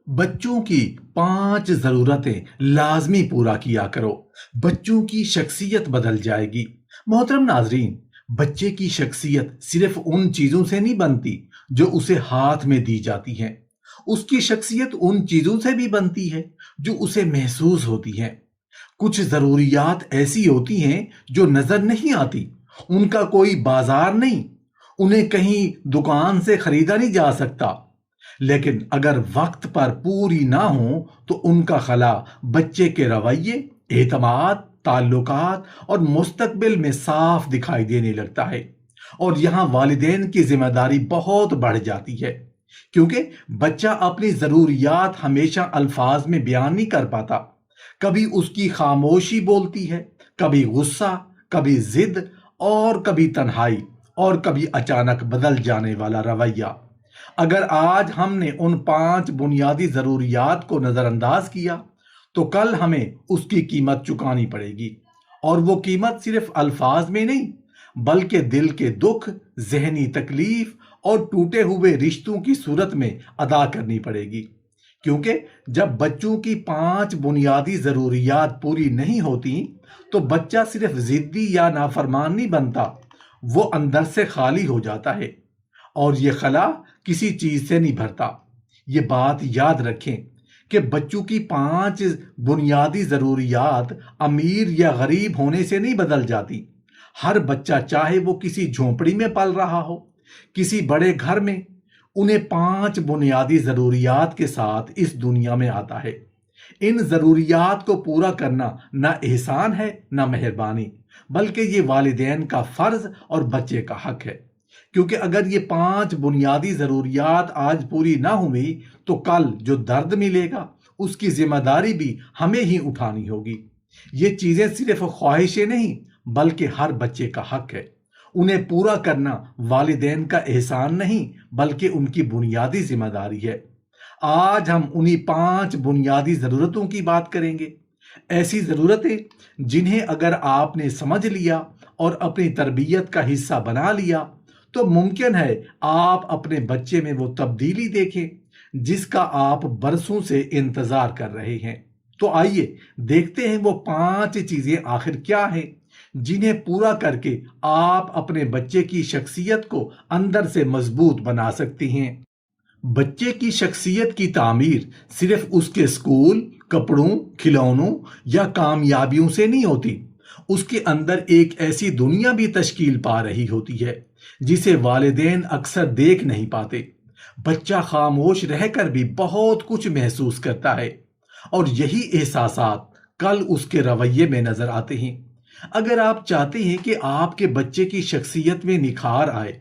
بچوں کی 5 ضرورتیں لازمی پورا کیا کرو۔ بچوں کی شخصیت بدل جائے گی۔ محترم ناظرین، بچے کی شخصیت صرف ان چیزوں سے نہیں بنتی جو اسے ہاتھ میں دی جاتی ہیں۔ اس کی شخصیت ان چیزوں سے بھی بنتی ہے جو اسے محسوس ہوتی ہیں۔ کچھ ضروریات ایسی ہوتی ہیں جو نظر نہیں آتی، ان کا کوئی بازار نہیں، انہیں کہیں دکان سے خریدا نہیں جا سکتا، لیکن اگر وقت پر پوری نہ ہوں تو ان کا خلا بچے کے رویے، اعتماد، تعلقات اور مستقبل میں صاف دکھائی دینے لگتا ہے۔ اور یہاں والدین کی ذمہ داری بہت بڑھ جاتی ہے، کیونکہ بچہ اپنی ضروریات ہمیشہ الفاظ میں بیان نہیں کر پاتا۔ کبھی اس کی خاموشی بولتی ہے، کبھی غصہ، کبھی ضد، اور کبھی تنہائی، اور کبھی اچانک بدل جانے والا رویہ۔ اگر آج ہم نے ان 5 بنیادی ضروریات کو نظر انداز کیا تو کل ہمیں اس کی قیمت چکانی پڑے گی، اور وہ قیمت صرف الفاظ میں نہیں بلکہ دل کے دکھ، ذہنی تکلیف اور ٹوٹے ہوئے رشتوں کی صورت میں ادا کرنی پڑے گی۔ کیونکہ جب بچوں کی 5 بنیادی ضروریات پوری نہیں ہوتی تو بچہ صرف ضدی یا نافرمان نہیں بنتا، وہ اندر سے خالی ہو جاتا ہے، اور یہ خلا کسی چیز سے نہیں بھرتا۔ یہ بات یاد رکھیں کہ بچوں کی 5 بنیادی ضروریات امیر یا غریب ہونے سے نہیں بدل جاتی۔ ہر بچہ، چاہے وہ کسی جھونپڑی میں پل رہا ہو، کسی بڑے گھر میں، انہیں 5 بنیادی ضروریات کے ساتھ اس دنیا میں آتا ہے۔ ان ضروریات کو پورا کرنا نہ احسان ہے نہ مہربانی، بلکہ یہ والدین کا فرض اور بچے کا حق ہے۔ کیونکہ اگر یہ 5 بنیادی ضروریات آج پوری نہ ہوئی تو کل جو درد ملے گا اس کی ذمہ داری بھی ہمیں ہی اٹھانی ہوگی۔ یہ چیزیں صرف خواہشیں نہیں بلکہ ہر بچے کا حق ہے۔ انہیں پورا کرنا والدین کا احسان نہیں بلکہ ان کی بنیادی ذمہ داری ہے۔ آج ہم انہی 5 بنیادی ضرورتوں کی بات کریں گے، ایسی ضرورتیں جنہیں اگر آپ نے سمجھ لیا اور اپنی تربیت کا حصہ بنا لیا تو ممکن ہے آپ اپنے بچے میں وہ تبدیلی دیکھیں جس کا آپ برسوں سے انتظار کر رہے ہیں۔ تو آئیے دیکھتے ہیں وہ 5 چیزیں آخر کیا ہیں جنہیں پورا کر کے آپ اپنے بچے کی شخصیت کو اندر سے مضبوط بنا سکتی ہیں۔ بچے کی شخصیت کی تعمیر صرف اس کے اسکول، کپڑوں، کھلونوں یا کامیابیوں سے نہیں ہوتی۔ اس کے اندر ایک ایسی دنیا بھی تشکیل پا رہی ہوتی ہے جسے والدین اکثر دیکھ نہیں پاتے۔ بچہ خاموش رہ کر بھی بہت کچھ محسوس کرتا ہے، اور یہی احساسات کل اس کے رویے میں نظر آتے ہیں۔ اگر آپ چاہتے ہیں کہ آپ کے بچے کی شخصیت میں نکھار آئے،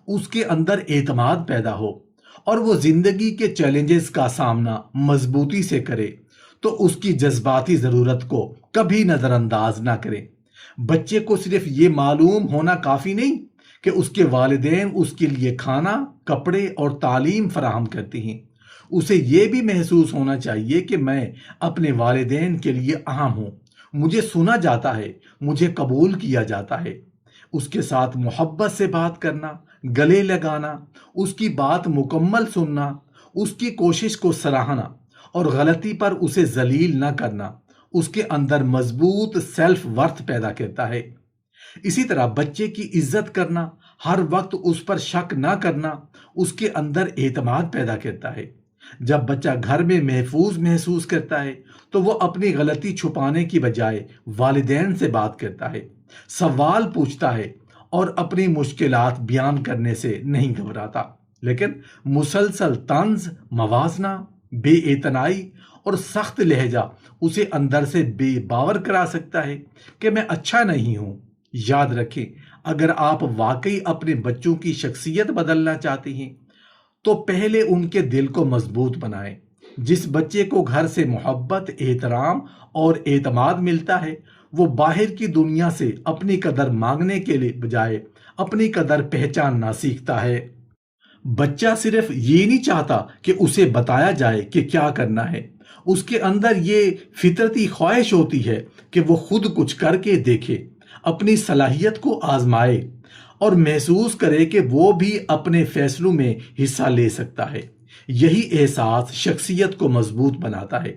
اس کے اندر اعتماد پیدا ہو اور وہ زندگی کے چیلنجز کا سامنا مضبوطی سے کرے، تو اس کی جذباتی ضرورت کو کبھی نظر انداز نہ کریں۔ بچے کو صرف یہ معلوم ہونا کافی نہیں کہ اس کے والدین اس کے لیے کھانا، کپڑے اور تعلیم فراہم کرتے ہیں، اسے یہ بھی محسوس ہونا چاہیے کہ میں اپنے والدین کے لیے اہم ہوں، مجھے سنا جاتا ہے، مجھے قبول کیا جاتا ہے۔ اس کے ساتھ محبت سے بات کرنا، گلے لگانا، اس کی بات مکمل سننا، اس کی کوشش کو سراہنا اور غلطی پر اسے ذلیل نہ کرنا اس کے اندر مضبوط سیلف ورتھ پیدا کرتا ہے۔ اسی طرح بچے کی عزت کرنا، ہر وقت اس پر شک نہ کرنا اس کے اندر اعتماد پیدا کرتا ہے۔ جب بچہ گھر میں محفوظ محسوس کرتا ہے تو وہ اپنی غلطی چھپانے کی بجائے والدین سے بات کرتا ہے، سوال پوچھتا ہے اور اپنی مشکلات بیان کرنے سے نہیں گھبراتا۔ لیکن مسلسل طنز، موازنہ، بے اعتنائی اور سخت لہجہ اسے اندر سے بے باور کرا سکتا ہے کہ میں اچھا نہیں ہوں۔ یاد رکھیں، اگر آپ واقعی اپنے بچوں کی شخصیت بدلنا چاہتے ہیں تو پہلے ان کے دل کو مضبوط بنائیں۔ جس بچے کو گھر سے محبت، احترام اور اعتماد ملتا ہے وہ باہر کی دنیا سے اپنی قدر مانگنے کے بجائے اپنی قدر پہچاننا سیکھتا ہے۔ بچہ صرف یہ نہیں چاہتا کہ اسے بتایا جائے کہ کیا کرنا ہے، اس کے اندر یہ فطرتی خواہش ہوتی ہے کہ وہ خود کچھ کر کے دیکھے، اپنی صلاحیت کو آزمائے اور محسوس کرے کہ وہ بھی اپنے فیصلوں میں حصہ لے سکتا ہے۔ یہی احساس شخصیت کو مضبوط بناتا ہے۔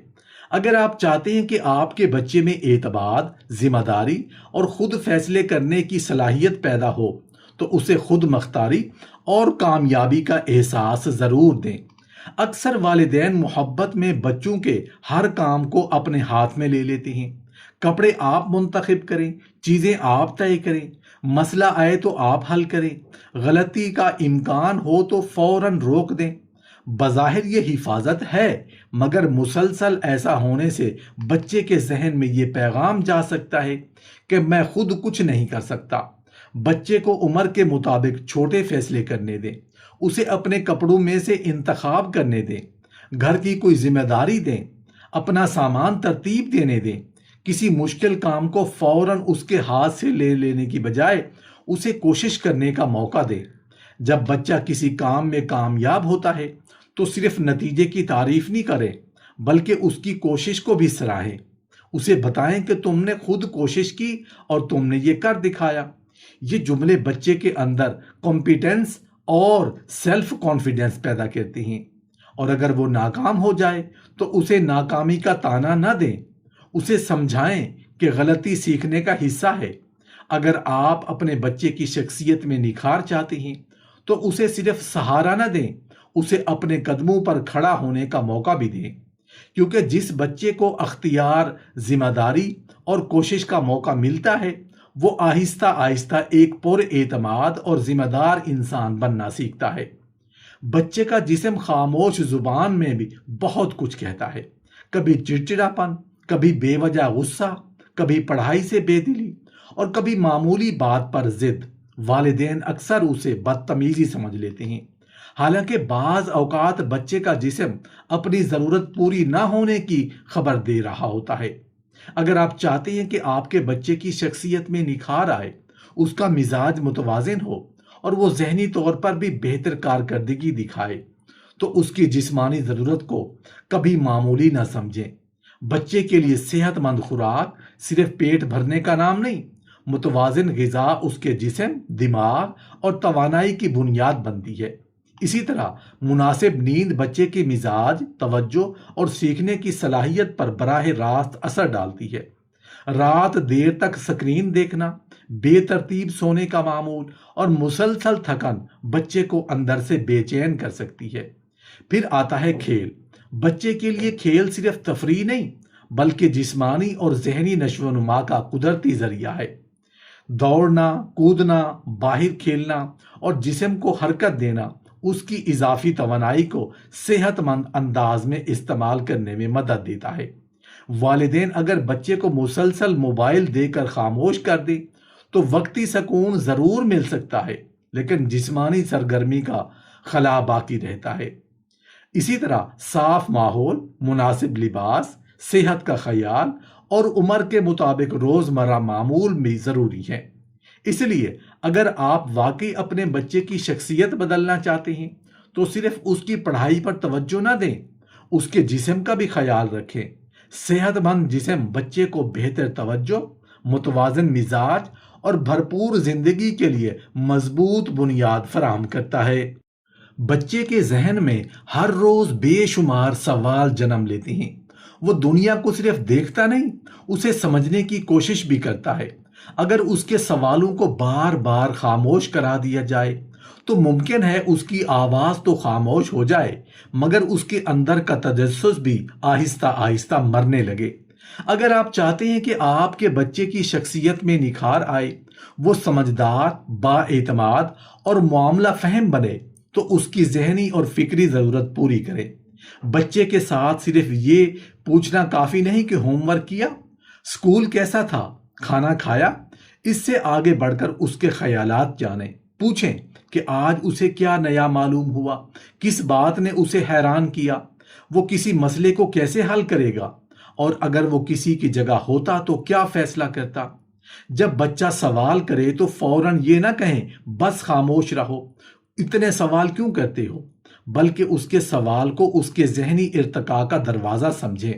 اگر آپ چاہتے ہیں کہ آپ کے بچے میں اعتماد، ذمہ داری اور خود فیصلے کرنے کی صلاحیت پیدا ہو تو اسے خود مختاری اور کامیابی کا احساس ضرور دیں۔ اکثر والدین محبت میں بچوں کے ہر کام کو اپنے ہاتھ میں لے لیتے ہیں۔ کپڑے آپ منتخب کریں، چیزیں آپ طے کریں، مسئلہ آئے تو آپ حل کریں، غلطی کا امکان ہو تو فوراً روک دیں۔ بظاہر یہ حفاظت ہے، مگر مسلسل ایسا ہونے سے بچے کے ذہن میں یہ پیغام جا سکتا ہے کہ میں خود کچھ نہیں کر سکتا۔ بچے کو عمر کے مطابق چھوٹے فیصلے کرنے دیں، اسے اپنے کپڑوں میں سے انتخاب کرنے دیں، گھر کی کوئی ذمہ داری دیں، اپنا سامان ترتیب دینے دیں۔ کسی مشکل کام کو فوراً اس کے ہاتھ سے لے لینے کی بجائے اسے کوشش کرنے کا موقع دیں۔ جب بچہ کسی کام میں کامیاب ہوتا ہے تو صرف نتیجے کی تعریف نہیں کریں، بلکہ اس کی کوشش کو بھی سراہیں۔ اسے بتائیں کہ تم نے خود کوشش کی اور تم نے یہ کر دکھایا۔ یہ جملے بچے کے اندر کمپیٹنس اور سیلف کانفیڈنس پیدا کرتے ہیں۔ اور اگر وہ ناکام ہو جائے تو اسے ناکامی کا طعنہ نہ دیں، اسے سمجھائیں کہ غلطی سیکھنے کا حصہ ہے۔ اگر آپ اپنے بچے کی شخصیت میں نکھار چاہتے ہیں تو اسے صرف سہارا نہ دیں، اسے اپنے قدموں پر کھڑا ہونے کا موقع بھی دیں، کیونکہ جس بچے کو اختیار، ذمہ داری اور کوشش کا موقع ملتا ہے وہ آہستہ آہستہ ایک پر اعتماد اور ذمہ دار انسان بننا سیکھتا ہے۔ بچے کا جسم خاموش زبان میں بھی بہت کچھ کہتا ہے، کبھی چڑچڑاپن، کبھی بے وجہ غصہ، کبھی پڑھائی سے بے دلی اور کبھی معمولی بات پر ضد۔ والدین اکثر اسے بدتمیزی سمجھ لیتے ہیں، حالانکہ بعض اوقات بچے کا جسم اپنی ضرورت پوری نہ ہونے کی خبر دے رہا ہوتا ہے۔ اگر آپ چاہتے ہیں کہ آپ کے بچے کی شخصیت میں نکھار آئے، اس کا مزاج متوازن ہو اور وہ ذہنی طور پر بھی بہتر کارکردگی دکھائے، تو اس کی جسمانی ضرورت کو کبھی معمولی نہ سمجھیں۔ بچے کے لیے صحت مند خوراک صرف پیٹ بھرنے کا نام نہیں، متوازن غذا اس کے جسم، دماغ اور توانائی کی بنیاد بنتی ہے۔ اسی طرح مناسب نیند بچے کے مزاج، توجہ اور سیکھنے کی صلاحیت پر براہ راست اثر ڈالتی ہے۔ رات دیر تک سکرین دیکھنا، بے ترتیب سونے کا معمول اور مسلسل تھکن بچے کو اندر سے بے چین کر سکتی ہے۔ پھر آتا ہے کھیل۔ بچے کے لیے کھیل صرف تفریح نہیں، بلکہ جسمانی اور ذہنی نشو و نما کا قدرتی ذریعہ ہے۔ دوڑنا، کودنا، باہر کھیلنا اور جسم کو حرکت دینا اس کی اضافی توانائی کو صحت مند انداز میں استعمال کرنے میں مدد دیتا ہے۔ والدین اگر بچے کو مسلسل موبائل دے کر خاموش کر دیں تو وقتی سکون ضرور مل سکتا ہے، لیکن جسمانی سرگرمی کا خلا باقی رہتا ہے۔ اسی طرح صاف ماحول، مناسب لباس، صحت کا خیال اور عمر کے مطابق روزمرہ معمول بھی ضروری ہے۔ اس لیے اگر آپ واقعی اپنے بچے کی شخصیت بدلنا چاہتے ہیں تو صرف اس کی پڑھائی پر توجہ نہ دیں، اس کے جسم کا بھی خیال رکھیں۔ صحت مند جسم بچے کو بہتر توجہ، متوازن مزاج اور بھرپور زندگی کے لیے مضبوط بنیاد فراہم کرتا ہے۔ بچے کے ذہن میں ہر روز بے شمار سوال جنم لیتے ہیں۔ وہ دنیا کو صرف دیکھتا نہیں، اسے سمجھنے کی کوشش بھی کرتا ہے۔ اگر اس کے سوالوں کو بار بار خاموش کرا دیا جائے تو ممکن ہے اس کی آواز تو خاموش ہو جائے، مگر اس کے اندر کا تجسس بھی آہستہ آہستہ مرنے لگے۔ اگر آپ چاہتے ہیں کہ آپ کے بچے کی شخصیت میں نکھار آئے، وہ سمجھدار، با اعتماد اور معاملہ فہم بنے، تو اس کی ذہنی اور فکری ضرورت پوری کریں۔ بچے کے ساتھ صرف یہ پوچھنا کافی نہیں کہ ہوم ورک کیا، اسکول کیسا تھا، کھانا کھایا۔ اس سے آگے بڑھ کر اس کے خیالات جانیں۔ پوچھیں کہ آج اسے کیا نیا معلوم ہوا، کس بات نے اسے حیران کیا، وہ کسی مسئلے کو کیسے حل کرے گا، اور اگر وہ کسی کی جگہ ہوتا تو کیا فیصلہ کرتا۔ جب بچہ سوال کرے تو فوراً یہ نہ کہیں بس خاموش رہو، اتنے سوال کیوں کرتے ہو، بلکہ اس کے سوال کو اس کے ذہنی ارتقاء کا دروازہ سمجھیں۔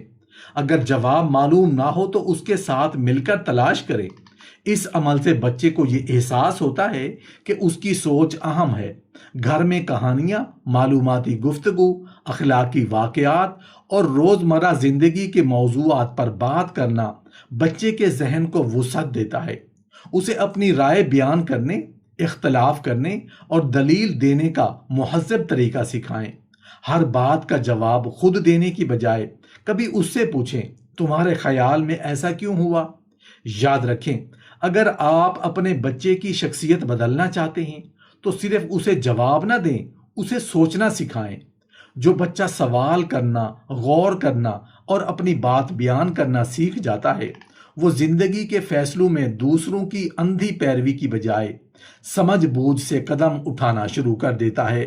اگر جواب معلوم نہ ہو تو اس کے ساتھ مل کر تلاش کریں۔ اس عمل سے بچے کو یہ احساس ہوتا ہے کہ اس کی سوچ اہم ہے۔ گھر میں کہانیاں، معلوماتی گفتگو، اخلاقی واقعات اور روزمرہ زندگی کے موضوعات پر بات کرنا بچے کے ذہن کو وسعت دیتا ہے۔ اسے اپنی رائے بیان کرنے، اختلاف کرنے اور دلیل دینے کا مہذب طریقہ سکھائیں۔ ہر بات کا جواب خود دینے کی بجائے کبھی اس سے پوچھیں، تمہارے خیال میں ایسا کیوں ہوا؟ یاد رکھیں، اگر آپ اپنے بچے کی شخصیت بدلنا چاہتے ہیں تو صرف اسے جواب نہ دیں، اسے سوچنا سکھائیں۔ جو بچہ سوال کرنا، غور کرنا اور اپنی بات بیان کرنا سیکھ جاتا ہے، وہ زندگی کے فیصلوں میں دوسروں کی اندھی پیروی کی بجائے سمجھ بوجھ سے قدم اٹھانا شروع کر دیتا ہے۔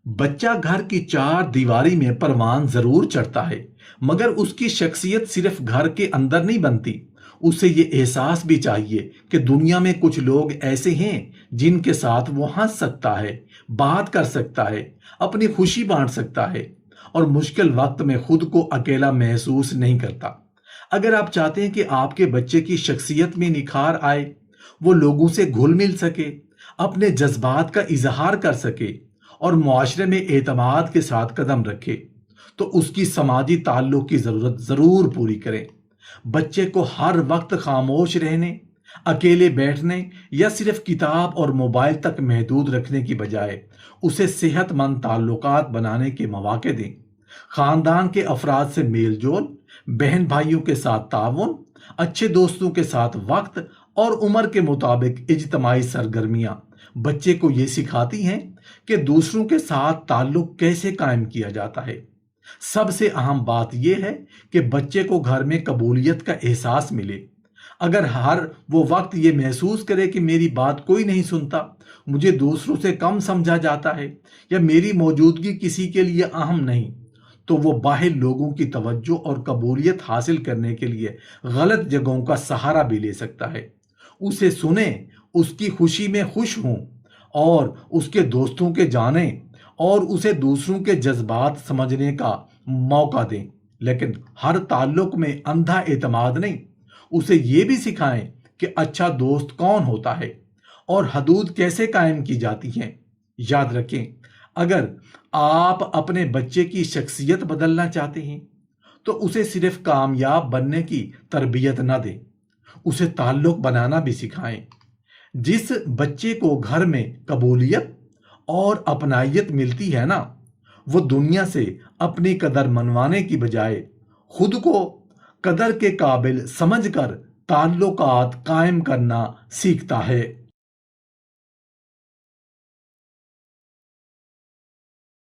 بچہ گھر کی چار دیواری میں پروان ضرور چڑھتا ہے، مگر اس کی شخصیت صرف گھر کے اندر نہیں بنتی۔ اسے یہ احساس بھی چاہیے کہ دنیا میں کچھ لوگ ایسے ہیں جن کے ساتھ وہ ہنس سکتا ہے، بات کر سکتا ہے، اپنی خوشی بانٹ سکتا ہے اور مشکل وقت میں خود کو اکیلا محسوس نہیں کرتا۔ اگر آپ چاہتے ہیں کہ آپ کے بچے کی شخصیت میں نکھار آئے، وہ لوگوں سے گھل مل سکے، اپنے جذبات کا اظہار کر سکے اور معاشرے میں اعتماد کے ساتھ قدم رکھے، تو اس کی سماجی تعلق کی ضرورت ضرور پوری کریں۔ بچے کو ہر وقت خاموش رہنے، اکیلے بیٹھنے یا صرف کتاب اور موبائل تک محدود رکھنے کی بجائے اسے صحت مند تعلقات بنانے کے مواقع دیں۔ خاندان کے افراد سے میل جول، بہن بھائیوں کے ساتھ تعاون، اچھے دوستوں کے ساتھ وقت اور عمر کے مطابق اجتماعی سرگرمیاں بچے کو یہ سکھاتی ہیں کہ دوسروں کے ساتھ تعلق کیسے قائم کیا جاتا ہے۔ سب سے اہم بات یہ ہے کہ بچے کو گھر میں قبولیت کا احساس ملے۔ اگر ہر وہ وقت یہ محسوس کرے کہ میری بات کوئی نہیں سنتا، مجھے دوسروں سے کم سمجھا جاتا ہے یا میری موجودگی کسی کے لیے اہم نہیں، تو وہ باہر لوگوں کی توجہ اور قبولیت حاصل کرنے کے لیے غلط جگہوں کا سہارا بھی لے سکتا ہے۔ اسے سنیں، اس کی خوشی میں خوش ہوں اور اس کے دوستوں کے جانیں اور اسے دوسروں کے جذبات سمجھنے کا موقع دیں، لیکن ہر تعلق میں اندھا اعتماد نہیں۔ اسے یہ بھی سکھائیں کہ اچھا دوست کون ہوتا ہے اور حدود کیسے قائم کی جاتی ہیں۔ یاد رکھیں، اگر آپ اپنے بچے کی شخصیت بدلنا چاہتے ہیں تو اسے صرف کامیاب بننے کی تربیت نہ دیں، اسے تعلق بنانا بھی سکھائیں۔ جس بچے کو گھر میں قبولیت اور اپنائیت ملتی ہے نا، وہ دنیا سے اپنی قدر منوانے کی بجائے خود کو قدر کے قابل سمجھ کر تعلقات قائم کرنا سیکھتا ہے۔